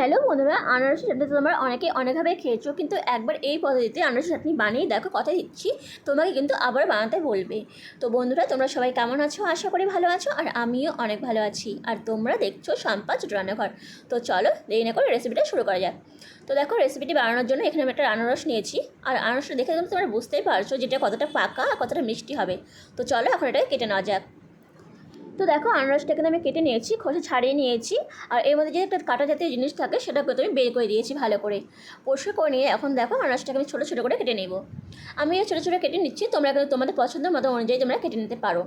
Hello বন্ধুরা, আনারসের চাটনি তো তোমরা অনেকভাবে খেয়েছো, কিন্তু একবার এই পদ্ধতিতে আনারসের চাটনি বানিয়ে দেখো, কথা দিচ্ছি তোমাকে কিন্তু আবার বানাতে বলবে। তো বন্ধুরা, তোমরা সবাই কেমন আছো? আশা করি ভালো আছো, আর আমিও অনেক ভালো আছি। আর তোমরা দেখছো শম্পা ছোট রান্নাঘর। তো চলো দেরি না করে রেসিপিটা শুরু করা যাক। তো দেখো, রেসিপিটি বানানোর জন্য এখানে আমি একটা আনারস নিয়েছি, আর আনারসটা দেখে তোমরা বুঝতেই পারছো যেটা কতটা পাকা আর কতটা মিষ্টি হবে। তো চলো এখন এটা কেটে নেওয়া যাক। তো দেখো, আনারসটাকে আমি কেটে নিয়েছি, খোসা ছাড়িয়ে নিয়েছি, আর এর মধ্যে যে একটা কাটা জাতীয় জিনিস থাকে সেটাকে আমি বের করে দিয়েছি ভালো করে, পরিষ্কার করে নিয়ে এখন দেখো আনারসটাকে আমি ছোটো ছোটো করে কেটে নেব। আমি ছোটো ছোটো কেটে নিচ্ছি, তোমরা কিন্তু তোমাদের পছন্দের মতো অনুযায়ী তোমরা কেটে নিতে পারো।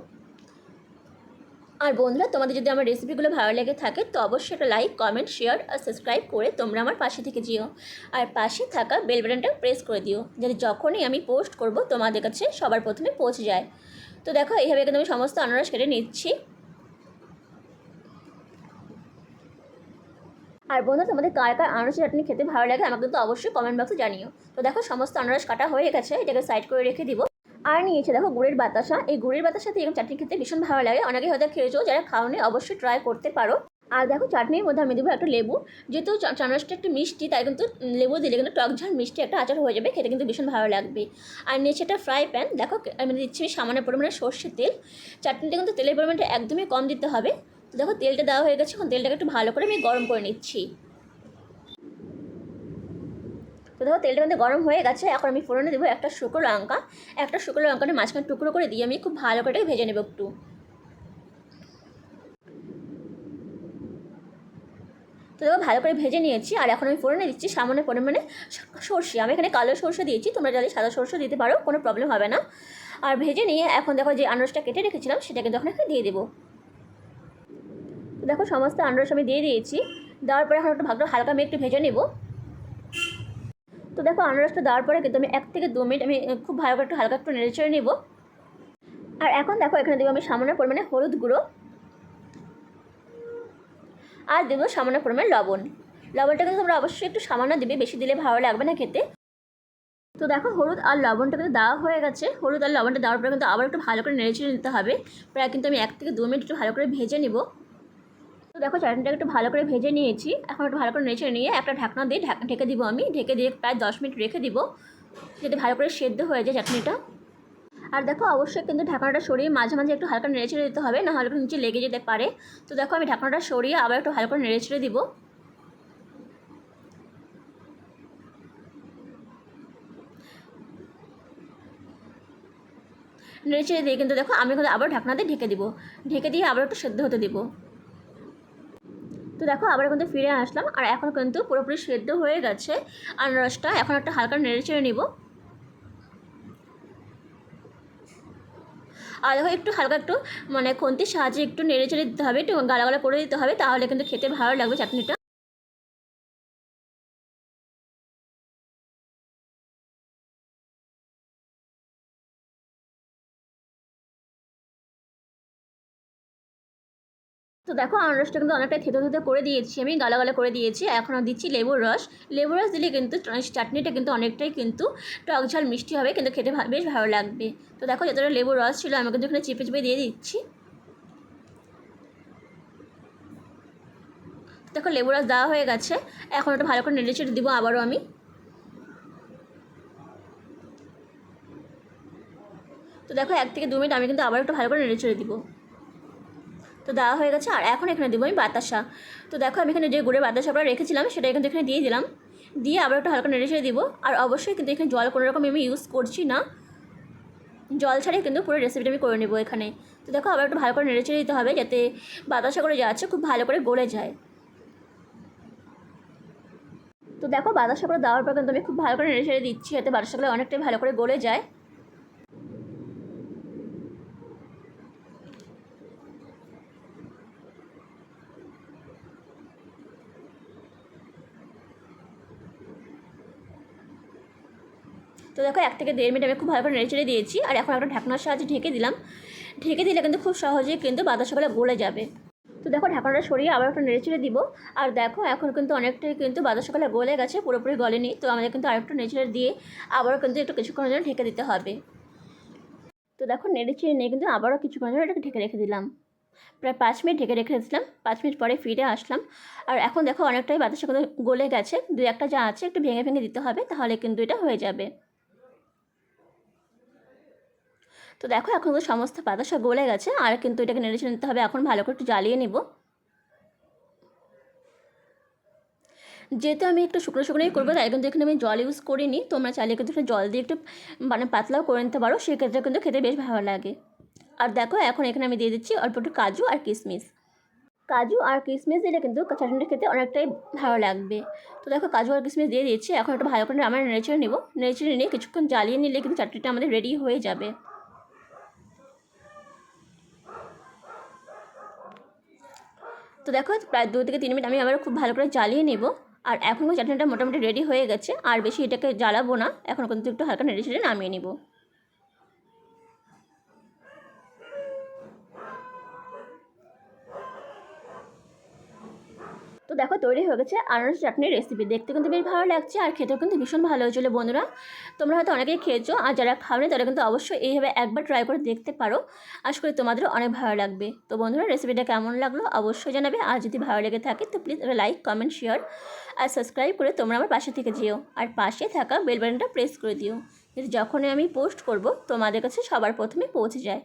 আর বন্ধুরা, তোমাদের যদি আমার রেসিপিগুলো ভালো লেগে থাকে তো অবশ্যই একটা লাইক, কমেন্ট, শেয়ার আর সাবস্ক্রাইব করে তোমরা আমার পাশে থেকে যেও, আর পাশে থাকা বেল বাটনটা প্রেস করে দিও, যাতে যখনই আমি পোস্ট করব তোমাদের কাছে সবার প্রথমে পৌঁছে যায়। তো দেখো, এইভাবে কিন্তু আমি সমস্ত আনারস কেটে নিচ্ছি। আর বন্ধু, তোমাদের কার কার আনারসের চাটনি খেতে ভালো লাগে আমাকে কিন্তু অবশ্যই কমেন্ট বক্সে জানিও। তো দেখো, সমস্ত আনারস কাটা হয়ে গেছে, এটাকে সাইড করে রেখে দিব। আর নিয়েছে দেখো গুড়ের বাতাসা। এই গুড়ের বাতাসাতে এরকম চাটনি খেতে ভীষণ ভালো লাগে, অনেকে হয়তো খেয়েছো, যারা খাওনি অবশ্যই ট্রাই করতে পারো। আর দেখো, চাটনির মধ্যে আমি দেবো একটা লেবু, যেহেতু আনারসটা একটু মিষ্টি, তাই কিন্তু লেবু দিলে কিন্তু টক ঝাল মিষ্টি একটা আচার হয়ে যাবে, খেতে কিন্তু ভীষণ ভালো লাগবে। আর নিচে একটা ফ্রাই প্যান, দেখো আমি দিচ্ছি সামান্য পরিমাণে সর্ষের তেল। চাটনিটা কিন্তু তেলের পরিমাণটা একদমই কম দিতে হবে। তো দেখো, তেলটা দেওয়া হয়ে গেছে, এখন তেলটাকে একটু ভালো করে আমি গরম করে নিচ্ছি। তো দেখো, তেলটা কিন্তু গরম হয়ে গেছে, এখন আমি ফোড়নে দেবো একটা শুকনো লঙ্কা। একটা শুকনো লঙ্কাটা মাঝখানে টুকরো করে দিয়ে আমি খুব ভালো করে ভেজে নেব একটু। তো দেখো, ভালো করে ভেজে নিয়েছি, আর এখন আমি ফোড়নে দিচ্ছি সামান্য পরিমাণে সর্ষে। আমি এখানে কালো সর্ষে দিয়েছি, তোমরা যদি সাদা সর্ষে দিতে পারো, কোনো প্রবলেম হবে না। আর ভেজে নিয়ে এখন দেখো, যে আনারসটা কেটে রেখেছিলাম সেটা কিন্তু এখন এখানে দিয়ে দেবো। তো দেখো, সমস্ত আনারস আমি দিয়ে দিয়েছি। দেওয়ার পরে এখন একটু ভালো হালকা আমি একটু ভেজে নেব। তো দেখো, আনারসটা দেওয়ার পরে কিন্তু আমি 1 থেকে 2 মিনিট আমি খুব ভালো করে একটু হালকা একটু নেড়ে চেড়ে নেব। আর এখন দেখো, এখানে দেবো আমি সামান্য পরিমাণে হলুদ গুঁড়ো, আর দেবো সামান্য পরিমাণে লবণ। লবণটা কিন্তু তোমরা অবশ্যই একটু সামান্য দেবে, বেশি দিলে ভালো লাগবে না খেতে। তো দেখো, হলুদ আর লবণটা কিন্তু দেওয়া হয়ে গেছে। হলুদ আর লবণটা দেওয়ার পরে কিন্তু আবার একটু ভালো করে নেড়ে চেড়ে নিতে হবে। প্রায় কিন্তু আমি 1 থেকে 2 মিনিট একটু ভালো করে ভেজে নেব। তো দেখো, চাটনিটাকে একটু ভালো করে ভেজে নিয়েছি, এখন একটু ভালো করে নেড়ে চেড়ে নিয়ে একটা ঢাকনা দিয়ে ঢেকে দিব। আমি ঢেকে দিয়ে প্রায় 10 মিনিট রেখে দিব, যাতে ভালো করে সেদ্ধ হয়ে যায় চাটনিটা। আর দেখো, অবশ্যই কিন্তু ঢাকনাটা সরিয়ে মাঝে মাঝে একটু হালকা নেড়ে ছেড়ে দিতে হবে, না হলে নিচে লেগে যেতে পারে। তো দেখো, আমি ঢাকনাটা সরিয়ে আবার একটু ভালো করে নেড়ে ছেড়ে দিব। নেড়ে ছেড়ে দিয়ে কিন্তু দেখো, আমি কিন্তু আবার ঢাকনা দিয়ে ঢেকে দিব। ঢেকে দিয়ে আবার একটু সেদ্ধ হতে দিব। তো দেখো, আবার কিন্তু ফিরে আসলাম, আর এখন কিন্তু পুরোপুরি সেদ্ধ হয়ে গেছে আনারসটা। এখন একটা হালকা নেড়ে ছেড়ে নিব। আর দেখো, একটু হালকা একটু মানে খুন্তির সাহায্যে একটু নেড়ে চেড়ে দিতে হবে, একটু গালা গালা করে দিতে হবে, তাহলে কিন্তু খেতে ভালো লাগবে চাটনিটা। তো দেখো, আনারসটা কিন্তু অনেকটা থেতো থেতো করে দিয়েছি, আমি গালা গালা করে দিয়েছি। এখন দিচ্ছি লেবুর রস। লেবুর রস দিলে কিন্তু চাটনিটা কিন্তু অনেকটাই কিন্তু টক ঝাল মিষ্টি হবে, কিন্তু খেতে বেশ ভালো লাগবে। তো দেখো, যতটা লেবুর রস ছিল আমি কিন্তু এখানে চিপে চিপে দিয়ে দিচ্ছি। দেখো, লেবুর রস দেওয়া হয়ে গেছে, এখন একটু ভালো করে নেড়ে চেড়ে দিব আবারও আমি। তো দেখো, 1 থেকে 2 মিনিট আমি কিন্তু আবার একটু ভালো করে নেড়ে চেড়ে দিব। তো দেওয়া হয়ে গেছে, আর এখন এখানে দেবো আমি বাতাসা। তো দেখো, আমি এখানে যে গুড়ের বাতাসাটা রেখেছিলাম সেটা কিন্তু এখানে দিয়ে দিলাম। দিয়ে আবার একটু হালকা নেড়ে ছেড়ে দিব। আর অবশ্যই কিন্তু এখানে জল কোনো রকম আমি ইউজ করছি না, জল ছাড়াই কিন্তু পুরো রেসিপিটা আমি করে নেবো এখানে। তো দেখো, আবার একটু ভালো করে নেড়ে ছেড়ে দিতে হবে, যাতে বাতাসা করে যাচ্ছে খুব ভালো করে গলে যায়। তো দেখো, বাতাসা করে দেওয়ার পর কিন্তু আমি খুব ভালো করে নেড়ে ছেড়ে দিচ্ছি, যাতে বাতাসাগুলো অনেকটাই ভালো করে গলে যায়। তো দেখো, 1 থেকে 1.5 মিনিট আমি খুব ভালো করে নেড়ে চেড়ে দিয়েছি, আর এখন একটা ঢাকনার সাহায্যে ঢেকে দিলাম। ঢেকে দিলে কিন্তু খুব সহজেই কিন্তু বাতাসাগুলো গলে যাবে। তো দেখো, ঢাকনাটা সরিয়ে আবার একটু নেড়ে চেড়ে দিব। আর দেখো, এখন কিন্তু অনেকটাই কিন্তু বাতাসাগুলো গলে গেছে, পুরোপুরি গলেনি। তো আমাদের কিন্তু আরেকটু নেড়ে চেড়ে দিয়ে আবারও কিন্তু একটু কিছুক্ষণের জন্য ঢেকে দিতে হবে। তো দেখো, নেড়ে চেড়ে নিয়ে কিন্তু আবারও কিছুক্ষণের জন্য এটাকে ঢেকে রেখে দিলাম। প্রায় 5 মিনিট ঢেকে রেখেছিলাম। 5 মিনিট পরে ফিরে আসলাম। আর এখন দেখো অনেকটাই বাতাসা কিন্তু গলে গেছে। 2-1টা যা আছে একটু ভেঙে ভেঙে দিতে হবে, তাহলে কিন্তু এটা হয়ে যাবে। তো দেখো এখন তো সমস্ত বাতাসা গলে গেছে, আর কিন্তু এটাকে নেড়ে চেড়ে নিতে হবে। এখন ভালো করে একটু জ্বালিয়ে নিব। যেহেতু আমি একটু শুকনো শুকনোই করবো, তাই কিন্তু এখানে আমি জল ইউজ করিনি। তোমরা চাইলে কিন্তু একটু জল দিয়ে একটু মানে পাতলাও করে নিতে পারো, সেক্ষেত্রে কিন্তু খেতে বেশ ভালো লাগে। আর দেখো এখন এখানে আমি দিয়ে দিচ্ছি অল্প একটু কাজু আর কিশমিশ। কাজু আর কিশমিশ দিলে কিন্তু চাটনিটা খেতে অনেকটাই ভালো লাগবে। তো দেখো কাজু আর কিশমিশ দিয়ে দিয়েছি। এখন একটু ভালো করে আমরা নেড়েচেড়ে নেব। নেড়েচেড়ে নিয়ে কিছুক্ষণ জ্বালিয়ে নিলে কিন্তু চাটনিটা আমাদের রেডি হয়ে যাবে। তো দেখো প্রায় 2 থেকে 3 মিনিট আমি আবার খুব ভালো করে জ্বালিয়ে নেব। আর এখন চাটনিটা মোটামুটি রেডি হয়ে গেছে, আর বেশি এটাকে জ্বালাবো না। এখন কিন্তু একটু হালকা নেড়ে ছেড়ে নামিয়ে নেব। তো দেখো তৈরি হয়ে গেছে আনারস চাটনির রেসিপি। দেখতে কিন্তু বেশ ভালো লাগছে, আর খেতেও কিন্তু ভীষণ ভালো হয়েছিল বন্ধুরা। তোমরা হয়তো অনেকেই খেয়েছো, আর যারা খাওনি তারা কিন্তু অবশ্যই এইভাবে একবার ট্রাই করে দেখতে পারো। আশা করি তোমাদেরও অনেক ভালো লাগবে। তো বন্ধুরা রেসিপিটা কেমন লাগলো অবশ্যই জানাবে। আর যদি ভালো লেগে থাকে তো প্লিজ লাইক, কমেন্ট, শেয়ার আর সাবস্ক্রাইব করে তোমরা আমার পাশে থেকে যেও। আর পাশে থাকা বেল বাটনটা প্রেস করে দিও, যাতে যখনই আমি পোস্ট করব তোমাদের কাছে সবার প্রথমে পৌঁছে যায়।